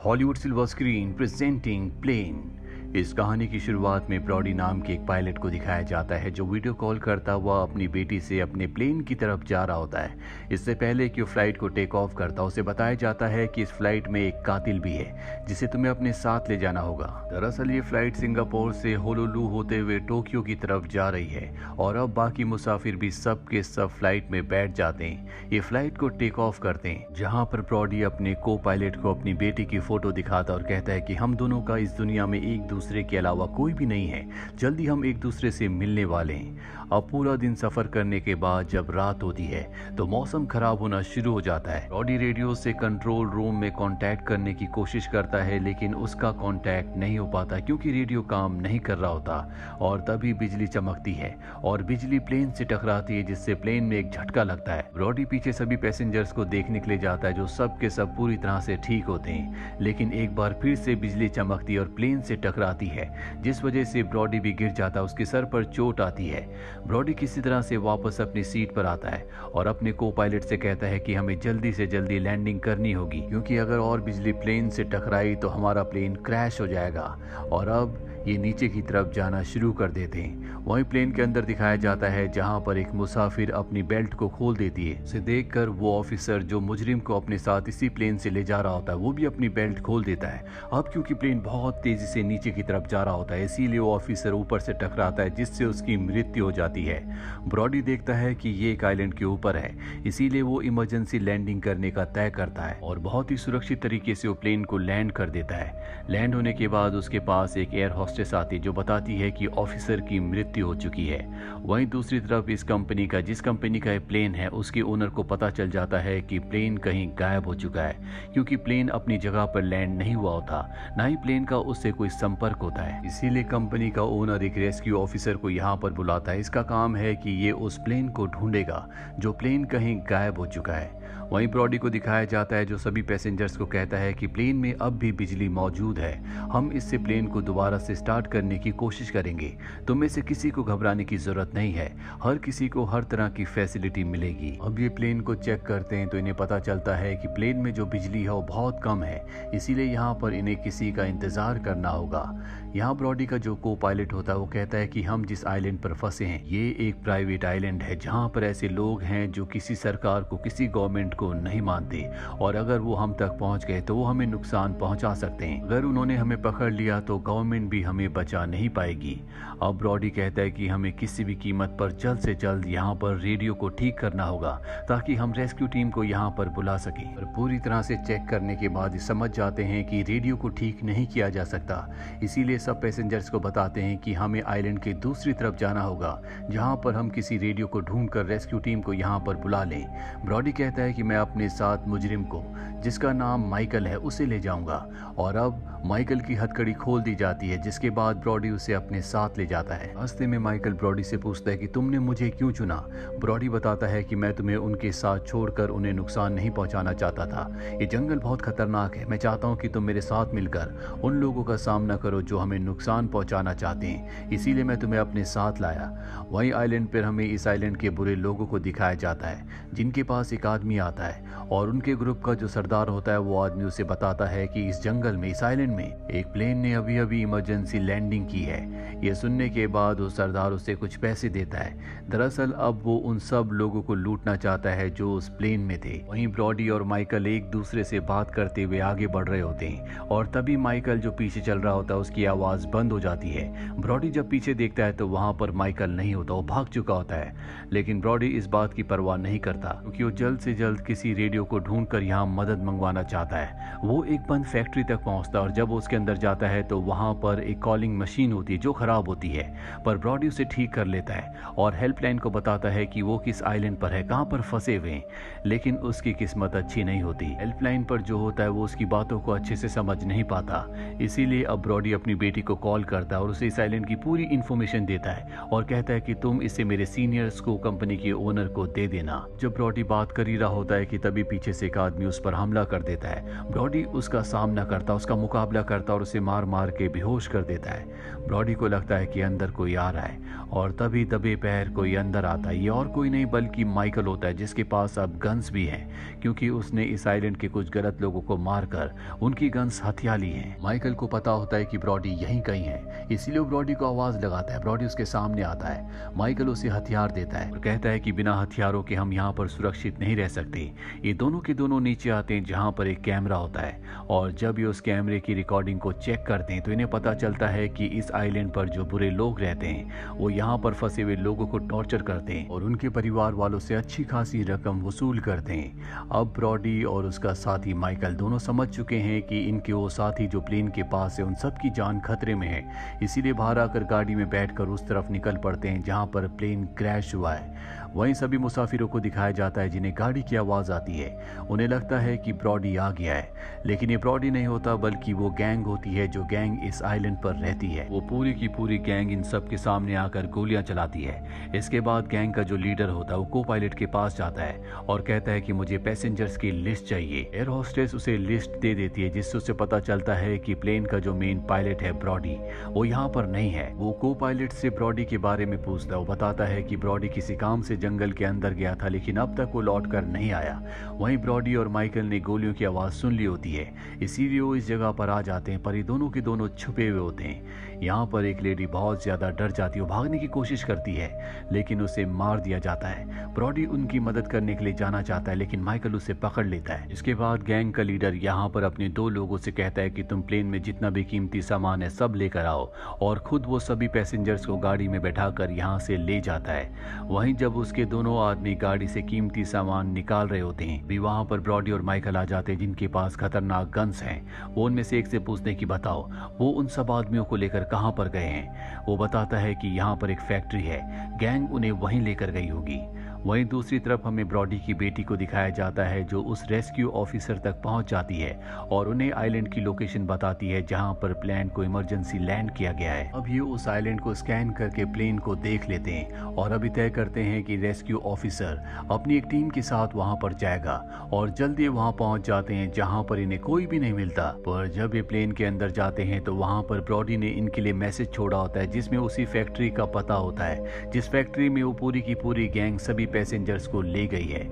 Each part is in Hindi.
Hollywood silver screen presenting Plane. इस कहानी की शुरुआत में ब्रॉडी नाम के एक पायलट को दिखाया जाता है जो वीडियो कॉल करता हुआ अपनी बेटी से अपने प्लेन की तरफ जा रहा होता है। इससे पहले कि वो फ्लाइट को टेक ऑफ करता उसे बताया जाता है कि इस फ्लाइट में एक कातिल भी है जिसे तुम्हें अपने साथ ले जाना होगा। दरअसल ये फ्लाइट सिंगापुर से होनोलुलु होते हुए टोक्यो की तरफ जा रही है और अब बाकी मुसाफिर भी सब के सब फ्लाइट में बैठ जाते हैं। ये फ्लाइट को टेक ऑफ करते हैं जहाँ पर ब्रॉडी अपने को पायलट को अपनी बेटी की फोटो दिखाता और कहता है कि हम दोनों का इस दुनिया में एक दूसरे के अलावा कोई भी नहीं है, जल्दी हम एक दूसरे से मिलने वाले हैं। अब पूरा दिन सफर करने के बाद जब रात होती है तो मौसम खराब होना शुरू हो जाता है। ब्रॉडी रेडियो से कंट्रोल रूम में कांटेक्ट करने की कोशिश करता है लेकिन उसका कांटेक्ट नहीं हो पाता क्योंकि रेडियो काम नहीं कर रहा होता। और तभी बिजली चमकती है और बिजली प्लेन से टकराती है जिससे प्लेन में एक झटका लगता है। ब्रॉडी पीछे सभी पैसेंजर्स को देखने के लिए जाता है जो सब के सब पूरी तरह से ठीक होते हैं, लेकिन एक बार फिर से बिजली चमकती और प्लेन से टकराती है जिस वजह से ब्रॉडी भी गिर जाता है। उसके सर पर चोट आती है। ब्रॉडी किसी तरह से वापस अपनी सीट पर आता है और अपने को पायलट से कहता है कि हमें जल्दी से जल्दी लैंडिंग करनी होगी क्योंकि अगर और बिजली प्लेन से टकराई तो हमारा प्लेन क्रैश हो जाएगा। और अब ये नीचे की तरफ जाना शुरू कर देते हैं। वहीं प्लेन के अंदर दिखाया जाता है जहां पर एक मुसाफिर अपनी बेल्ट को खोल देती है। उसे देखकर वो ऑफिसर जो मुजरिम को अपने साथ इसी प्लेन से ले जा रहा होता है वो भी अपनी बेल्ट खोल देता है। अब क्योंकि प्लेन बहुत तेजी से नीचे की तरफ जा रहा होता है इसीलिए वो ऑफिसर ऊपर से टकराता है जिससे उसकी मृत्यु हो जाती है। ब्रॉडी देखता है कि ये एक आइलैंड के ऊपर है इसीलिए वो इमरजेंसी लैंडिंग करने का तय करता है और बहुत ही सुरक्षित तरीके से वो प्लेन को लैंड कर देता है। लैंड होने के बाद उसके पास एक एयर हॉस्टेस आती जो बताती है कि ऑफिसर की मृत्यु हो चुकी है। वहीं दूसरी तरफ इस कंपनी का जिस कंपनी का प्लेन है उसके ओनर को पता चल जाता है कि प्लेन कहीं गायब हो चुका है क्योंकि प्लेन अपनी जगह पर लैंड नहीं हुआ होता, ना ही प्लेन का उससे कोई संपर्क होता है। इसीलिए कंपनी का ओनर एक रेस्क्यू ऑफिसर को यहाँ पर बुलाता है। इसका काम है कि ये उस प्लेन को ढूंढेगा जो प्लेन कहीं गायब हो चुका है। वहीं ब्रॉडी को दिखाया जाता है जो सभी पैसेंजर्स को कहता है कि प्लेन में अब भी बिजली मौजूद है, हम इससे प्लेन को दोबारा से स्टार्ट करने की कोशिश करेंगे। तुम में से किसी को घबराने की जरूरत नहीं है, हर किसी को हर तरह की फैसिलिटी मिलेगी। अब ये प्लेन को चेक करते हैं तो इन्हें पता चलता है कि प्लेन में जो बिजली है वो बहुत कम है, इसीलिए यहाँ पर इन्हें किसी का इंतजार करना होगा। यहाँ ब्रॉडी का जो को पायलट होता है वो कहता है कि हम जिस आइलैंड पर फंसे हैं ये एक प्राइवेट आइलैंड है जहाँ पर ऐसे लोग हैं जो किसी सरकार को किसी गवर्नमेंट को नहीं मानते और अगर वो हम तक पहुंच गए तो वो हमें नुकसान पहुंचा सकते हैं। अगर उन्होंने हमें पकड़ लिया तो गवर्नमेंट भी हमें बचा नहीं पाएगी। अब ब्रॉडी कहता है कि हमें किसी भी कीमत पर जल्द से जल्द यहाँ पर रेडियो को ठीक करना होगा ताकि हम रेस्क्यू टीम को यहाँ पर बुला सकें। और पूरी तरह से चेक करने के बाद समझ जाते हैं कि रेडियो को ठीक नहीं किया जा सकता, इसीलिए सब पैसेंजर्स को बताते हैं कि हमें आइलैंड के दूसरी तरफ जाना होगा जहाँ पर हम किसी रेडियो को ढूंढकर रेस्क्यू टीम को यहाँ पर बुला लें। ब्रॉडी कहता है कि मैं अपने साथ मुजरिम को जिसका नाम माइकल है उसे ले जाऊंगा। और अब माइकल की हथकड़ी खोल दी जाती है जिसके बाद ब्रॉडी उसे अपने साथ ले जाता है। रास्ते में माइकल ब्रॉडी से पूछता है कि तुमने मुझे क्यों चुना। ब्रॉडी बताता है कि मैं तुम्हें उनके साथ छोड़कर उन्हें नुकसान नहीं पहुंचाना चाहता था, ये जंगल बहुत खतरनाक है, मैं चाहता हूं कि तुम मेरे साथ मिलकर उन लोगों का सामना करो जो हमें नुकसान पहुंचाना चाहते हैं, इसीलिए मैं तुम्हें अपने साथ लाया। वहीं आइलैंड पर हमें इस आइलैंड के बुरे लोगों को दिखाया जाता है जिनके पास एक आदमी आता है और उनके ग्रुप का जो सरदार होता है वो आदमी उसे बताता है कि इस जंगल में इस आइलैंड में एक प्लेन ने अभी अभी इमरजेंसी लैंडिंग की है। ये सुनने के बाद वो सरदार उसे कुछ पैसे देता है। दरअसल अब वो उन सब लोगों को लूटना चाहता है जो उस प्लेन में थे। वहीं ब्रॉडी और माइकल एक दूसरे से बात करते हुए आगे बढ़ रहे होते हैं और तभी माइकल जो पीछे चल रहा होता है उसकी आवाज बंद हो जाती है। ब्रॉडी जब पीछे देखता है तो वहां पर माइकल नहीं होता, वो भाग चुका होता है। लेकिन ब्रॉडी इस बात की परवाह नहीं करता क्योंकि वो जल्द से जल्द किसी रेडियो को ढूंढकर यहाँ मदद मंगवाना चाहता है। वो एक बंद फैक्ट्री तक पहुंचता है और जब वो उसके अंदर जाता है तो वहां पर एक कॉलिंग मशीन होती है जो खराब होती है, पर ब्रॉडी उसे ठीक कर लेता है और हेल्पलाइन को बताता है कि वो किस आइलैंड पर है, कहां पर फंसे हुए हैं। लेकिन उसकी किस्मत अच्छी नहीं होती। हेल्पलाइन पर जो होता है वो उसकी बातों को अच्छे से समझ नहीं पाता, इसीलिए अब ब्रॉडी अपनी बेटी को कॉल करता है और उसे इस आइलैंड की पूरी इन्फॉर्मेशन देता है और कहता है कि तुम इसे मेरे सीनियर्स को कंपनी के ओनर को दे देना। जब ब्रॉडी बात कर ही रहा होता है कि तभी पीछे से एक आदमी उस पर हमला कर देता है। ब्रॉडी उसका सामना करता, उसका मुकाबला करता और उसे मार मार के बेहोश कर देता है। ब्रॉडी को लगता है कि अंदर कोई आ रहा है और तभी दबे पैर कोई अंदर आता है। ये और कोई नहीं बल्कि माइकल होता है, जिसके पास अब गन्स भी हैं, क्योंकि उसने इस आइलैंड के कुछ गलत लोगों को मारकर उनकी गन्स हथिया ली हैं। माइकल को पता होता है कि ब्रॉडी यहीं कहीं है, इसीलिए वो ब्रॉडी को आवाज लगाता है। ब्रॉडी उसके सामने आता है। माइकल उसे हथियार देता है और कहता है कि बिना हथियारों के हम यहाँ पर सुरक्षित नहीं रह सकते। ये दोनों के दोनों नीचे आते हैं जहाँ पर एक कैमरा होता है और जब ये उस कैमरे की रिकॉर्डिंग को चेक करते हैं तो इन्हें पता चलता है कि इस आइलैंड पर जो बुरे लोग रहते हैं वो यहाँ पर फंसे हुए लोगों को टॉर्चर करते हैं और उनके परिवार वालों से अच्छी खासी रकम वसूल करते हैं। अब ब्रॉडी और उसका साथी माइकल दोनों समझ चुके हैं कि इनके वो साथी जो प्लेन के पास है उन सब की जान खतरे में है, इसीलिए बाहर आकर गाड़ी में बैठकर उस तरफ निकल पड़ते हैं जहाँ पर प्लेन क्रैश हुआ है। वहीं सभी मुसाफिरों को दिखाया जाता है जिन्हें गाड़ी की आवाज आती है। उन्हें लगता है कि ब्रॉडी आ गया है, लेकिन ये ब्रॉडी नहीं होता बल्कि वो गैंग होती है जो गैंग इस आइलैंड पर रहती है। वो पूरी की पूरी गैंग इन सब के सामने आकर गोलियां चलाती है। इसके बाद गैंग का जो लीडर होता है वो को पायलट के पास जाता है और कहता है कि मुझे पैसेंजर्स की लिस्ट चाहिए। एयर होस्टेस उसे लिस्ट दे देती है जिससे उसे पता चलता है कि प्लेन का जो मेन पायलट है ब्रॉडी वो यहाँ पर नहीं है। वो को पायलट से ब्रॉडी के बारे में पूछता है। वो बताता है कि ब्रॉडी किसी काम से जंगल के अंदर गया था लेकिन अब तक वो लौट कर नहीं आया। वहीं ब्रॉडी और माइकल ने गोलियों की आवाज सुन ली होती है, इसीलिए वो इस जगह पर आ जाते हैं, पर ये दोनों के दोनों छुपे हुए होते हैं। यहाँ पर एक लेडी बहुत ज्यादा डर जाती है, वो भागने की कोशिश करती है लेकिन उसे मार दिया जाता है। ब्रॉडी उनकी मदद करने के लिए जाना चाहता है लेकिन माइकल उसे पकड़ लेता है। इसके बाद गैंग का लीडर यहाँ पर अपने दो लोगों से कहता है कि तुम प्लेन में जितना भी कीमती सामान है सब लेकर आओ और खुद वो सभी पैसेंजर्स को गाड़ी में बैठाकर यहाँ से ले जाता है। वहीं जब उसके दोनों आदमी गाड़ी से कीमती सामान निकाल रहे होते हैं भी वहां पर ब्रॉडी और माइकल आ जाते हैं जिनके पास खतरनाक गन्स हैं। वो उनमें से एक से पूछते हैं कि बताओ वो उन सब आदमियों को लेकर कहां पर गए हैं। वो बताता है कि यहाँ पर एक फैक्ट्री है, गैंग उन्हें वहीं लेकर गई होगी। वहीं दूसरी तरफ हमें ब्रॉडी की बेटी को दिखाया जाता है जो उस रेस्क्यू ऑफिसर तक पहुंच जाती है और उन्हें आइलैंड की लोकेशन बताती है जहां पर प्लेन को इमरजेंसी लैंड किया गया है। अब ये उस आइलैंड को स्कैन करके प्लेन को देख लेते हैं और अभी तय करते हैं कि रेस्क्यू ऑफिसर अपनी एक टीम के साथ वहां पर जाएगा और जल्दी वहां पहुंच जाते हैं जहां पर इन्हें कोई भी नहीं मिलता। पर जब ये प्लेन के अंदर जाते हैं तो वहां पर ब्रॉडी ने इनके लिए मैसेज छोड़ा होता है जिसमें उसी फैक्ट्री का पता होता है जिस फैक्ट्री में वो पूरी की पूरी गैंग सभी पैसेंजर्स को ले गई है।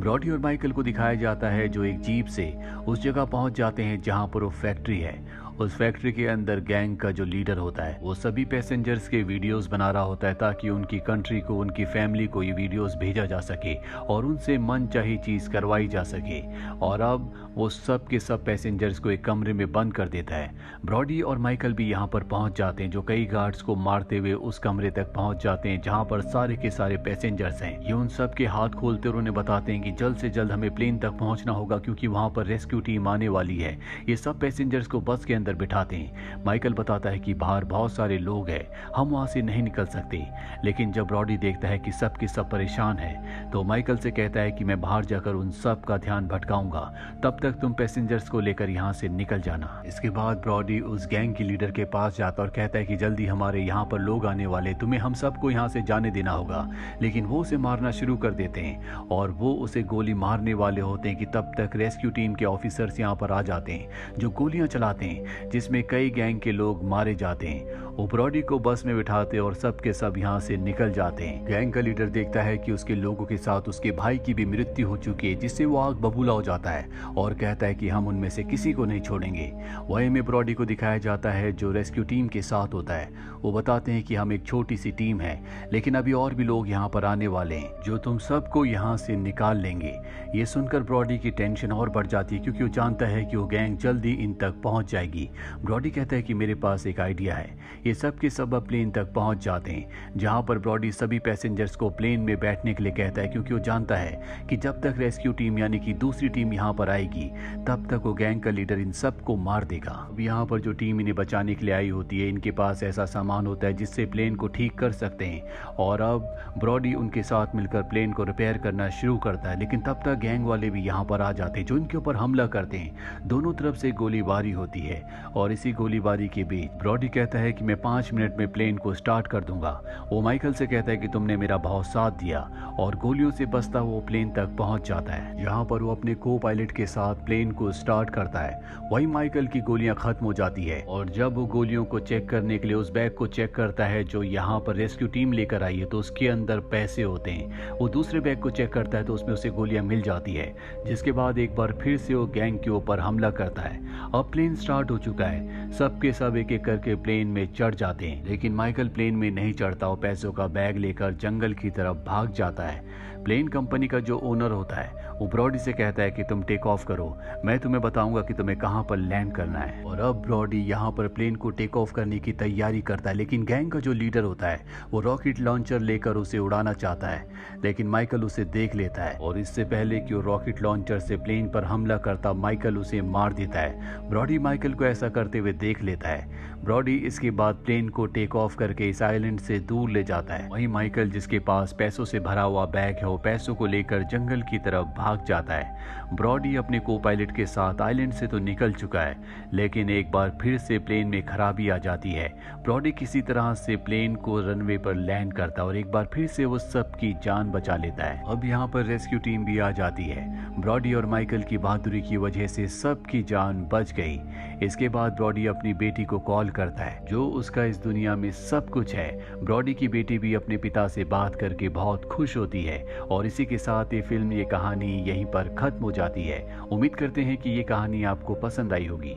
ब्रॉडी और माइकल को दिखाया जाता है जो एक जीप से उस जगह पहुंच जाते हैं जहां पर वो फैक्ट्री है। उस फैक्ट्री के अंदर गैंग का जो लीडर होता है वो सभी पैसेंजर्स के वीडियोस बना रहा होता है ताकि उनकी कंट्री को, उनकी फैमिली को ये वीडियोस भेजा जा सके और उनसे मनचाही चीज करवाई जा सके। और अब वो सब के सब पैसेंजर्स को एक कमरे में बंद कर देता है। ब्रॉडी और माइकल भी यहाँ पर पहुंच जाते हैं जो कई गार्ड्स को मारते हुए उस कमरे तक पहुंच जाते हैं जहाँ पर सारे के सारे पैसेंजर्स हैं। ये उन सब के हाथ खोलते और उन्हें बताते हैं कि जल्द से जल्द हमें प्लेन तक पहुंचना होगा क्योंकि वहां पर रेस्क्यू टीम आने वाली है। ये सब पैसेंजर्स को बस के अंदर बिठाते हैं। माइकल बताता है कि बाहर बहुत सारे लोग हैं, हम वहां से नहीं निकल सकते। लेकिन जब ब्रॉडी देखता है कि सब के सब परेशान हैं तो माइकल से कहता है कि मैं बाहर जाकर उन सब का ध्यान भटकाऊंगा, तब तक तुम पैसेंजर्स को लेकर यहाँ से निकल जाना। इसके बाद ब्रॉडी उस गैंग के लीडर के पास जाता और कहता है कि जल्दी हमारे यहाँ पर लोग आने वाले, तुम्हें हम सबको यहाँ से जाने देना होगा। लेकिन वो उसे मारना शुरू कर देते हैं और वो उसे गोली मारने वाले होते हैं कि तब तक रेस्क्यू टीम के ऑफिसर्स यहाँ पर आ जाते हैं जो गोलियां चलाते हैं जिसमें कई गैंग के लोग मारे जाते हैं। वो ब्रॉडी को बस में बिठाते और सब के सब यहाँ से निकल जाते हैं। गैंग का लीडर देखता है कि उसके लोगों के साथ उसके भाई की भी मृत्यु हो चुकी है जिससे वो आग बबूला हो जाता है और कहता है कि हम उनमें से किसी को नहीं छोड़ेंगे। वहीं में ब्रॉडी को दिखाया जाता है जो रेस्क्यू टीम के साथ होता है। वो बताते हैं कि हम एक छोटी सी टीम है लेकिन अभी और भी लोग यहाँ पर आने वाले हैं जो तुम सबको यहाँ से निकाल लेंगे। ये सुनकर ब्रॉडी की टेंशन और बढ़ जाती है क्योंकि वो जानता है कि वो गैंग जल्दी इन तक पहुंच जाएगी। ब्रॉडी कहता है कि मेरे पास एक आइडिया है। ये सब के सब प्लेन तक पहुंच जाते हैं जहां पर ब्रॉडी सभी पैसेंजर्स को प्लेन में बैठने के लिए कहता है क्योंकि वो जानता है कि जब तक रेस्क्यू टीम यानी कि दूसरी टीम यहाँ पर आएगी तब तक वो गैंग का लीडर इन सबको मार देगा। अब यहाँ पर जो टीम इन्हें बचाने के लिए आई होती है इनके पास ऐसा सामान होता है जिससे प्लेन को ठीक कर सकते हैं और अब ब्रॉडी उनके साथ मिलकर प्लेन को रिपेयर करना शुरू करता है। लेकिन तब तक गैंग वाले भी यहाँ पर आ जाते हैं जो इनके ऊपर हमला करते हैं। दोनों तरफ से गोलीबारी होती है और इसी गोलीबारी के बीच ब्रॉडी कहता है कि मैं 5 मिनट में प्लेन को स्टार्ट कर दूंगा। वो माइकल से कहता है कि तुमने मेरा बहुत साथ दिया, और गोलियों से बचता वो प्लेन तक पहुंच जाता है, जहां पर वो अपने को पायलट के साथ प्लेन को स्टार्ट करता है। वही माइकल की गोलियां खत्म हो जाती है, और जब वो गोलियों को चेक करने के लिए उस बैग को चेक करता है जो यहाँ पर रेस्क्यू टीम लेकर आई है, तो उसके अंदर पैसे होते हैं। वो दूसरे बैग को चेक करता है तो उसमें उसे गोलियां मिल जाती है, जिसके बाद एक बार फिर से वो गैंग के ऊपर हमला करता है। अब प्लेन स्टार्ट हो चुका है, सबके सब एक एक करके प्लेन में चढ़ जाते हैं, लेकिन माइकल प्लेन में नहीं चढ़ता। वो पैसों का बैग लेकर जंगल की तरफ भाग जाता है। प्लेन कंपनी का जो ओनर होता है वो ब्रॉडी से कहता है कि तुम टेक ऑफ करो, मैं तुम्हें बताऊंगा कि तुम्हें कहां पर लैंड करना है। और अब ब्रॉडी यहां पर प्लेन को टेक ऑफ करने की तैयारी करता है, लेकिन गैंग का जो लीडर होता है वो रॉकेट लॉन्चर लेकर उसे उड़ाना चाहता है, लेकिन माइकल उसे देख लेता है, और इससे पहले कि वो रॉकेट लॉन्चर से प्लेन पर हमला करता माइकल उसे मार देता है। ब्रॉडी माइकल को ऐसा करते हुए देख लेता है। ब्रॉडी इसके बाद प्लेन को टेक ऑफ करके इस आइलैंड से दूर ले जाता है। वहीं माइकल, जिसके पास पैसों से भरा हुआ बैग है, वो पैसों को लेकर जंगल की तरफ भाग जाता है। ब्रॉडी अपने को पायलट के साथ आइलैंड से तो निकल चुका है, लेकिन एक बार फिर से प्लेन में खराबी आ जाती है। ब्रॉडी किसी तरह से प्लेन को रनवे पर लैंड करता है, और एक बार फिर से वो सबकी जान बचा लेता है। अब यहाँ पर रेस्क्यू टीम भी आ जाती है। ब्रॉडी और माइकल की बहादुरी की वजह से सबकी जान बच गई। इसके बाद ब्रॉडी अपनी बेटी को कॉल करता है, जो उसका इस दुनिया में सब कुछ है। ब्रॉडी की बेटी भी अपने पिता से बात करके बहुत खुश होती है, और इसी के साथ ये फिल्म, ये कहानी यहीं पर खत्म हो जाती है। उम्मीद करते हैं कि ये कहानी आपको पसंद आई होगी।